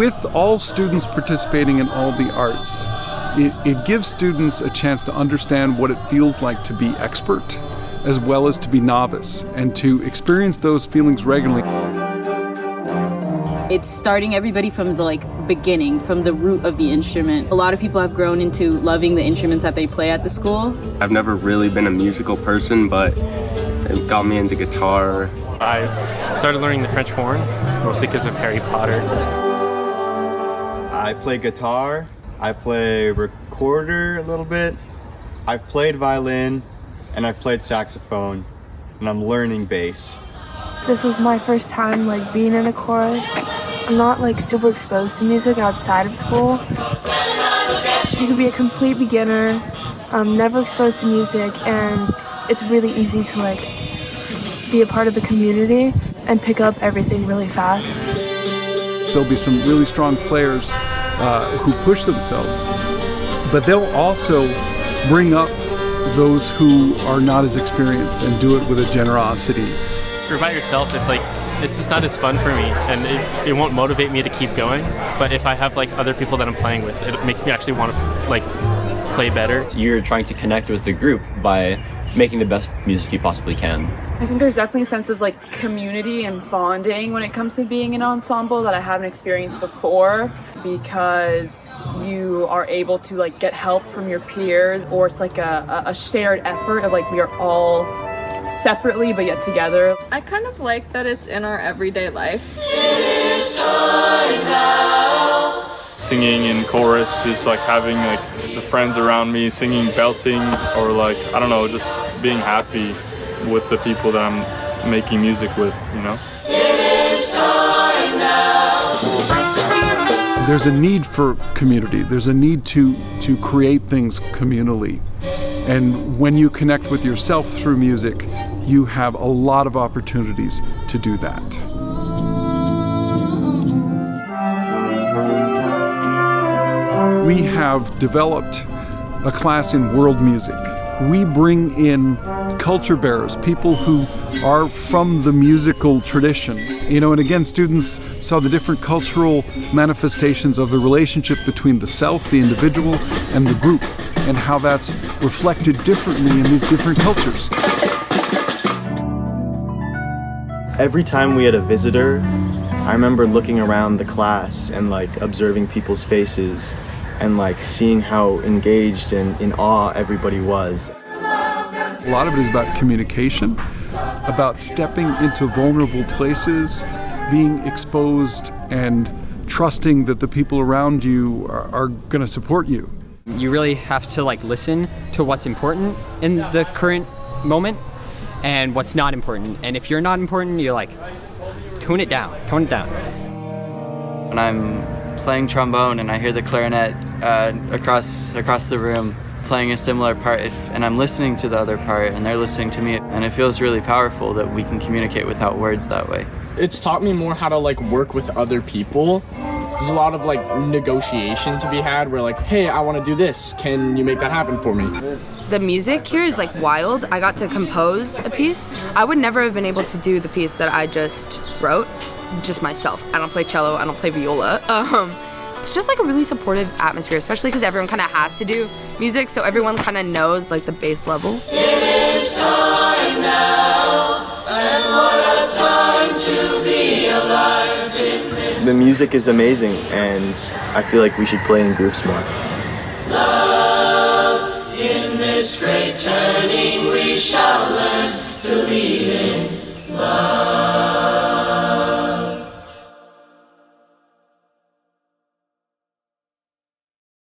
with all students participating in all the arts, it gives students a chance to understand what it feels like to be expert as well as to be novice, and to experience those feelings regularly. It's starting everybody from the beginning, from the root of the instrument. A lot of people have grown into loving the instruments that they play at the school. I've never really been a musical person, but it got me into guitar. I started learning the French horn, mostly because of Harry Potter. I play guitar, I play recorder a little bit, I've played violin, and I've played saxophone, and I'm learning bass. This was my first time being in a chorus. I'm not super exposed to music outside of school. You could be a complete beginner, never exposed to music, and it's really easy to be a part of the community and pick up everything really fast. There'll be some really strong players who push themselves, but they'll also bring up those who are not as experienced and do it with a generosity. If you're by yourself, it's just not as fun for me, and it won't motivate me to keep going. But if I have other people that I'm playing with, it makes me actually want to play better. You're trying to connect with the group by making the best music you possibly can. I think there's definitely a sense of community and bonding when it comes to being an ensemble that I haven't experienced before, because you are able to get help from your peers, or it's a shared effort of we are all separately but yet together. I kind of like that it's in our everyday life. It is time now. Singing in chorus, just having the friends around me singing, belting, or I don't know, just being happy with the people that I'm making music with, It is time now. There's a need for community. There's a need to create things communally. And when you connect with yourself through music, you have a lot of opportunities to do that. We have developed a class in world music. We bring in culture bearers, people who are from the musical tradition. And again, students saw the different cultural manifestations of the relationship between the self, the individual, and the group, and how that's reflected differently in these different cultures. Every time we had a visitor, I remember looking around the class and observing people's faces and seeing how engaged and in awe everybody was. A lot of it is about communication, about stepping into vulnerable places, being exposed, and trusting that the people around you are going to support you. You really have to listen to what's important in the current moment and what's not important. And if you're not important, you're tone it down. When I'm playing trombone and I hear the clarinet across the room playing a similar part, and I'm listening to the other part and they're listening to me, and it feels really powerful that we can communicate without words that way. It's taught me more how to work with other people. There's a lot of negotiation to be had where hey, I want to do this, can you make that happen for me? The music here is wild. I got to compose a piece. I would never have been able to do the piece that I just wrote, just myself. I don't play cello, I don't play viola. It's just a really supportive atmosphere, especially because everyone kind of has to do music, so everyone kind of knows the base level. It is time now, and what a time to be alive in this. The music is amazing, and I feel we should play in groups more. Love, in this great turning we shall learn to lead in love.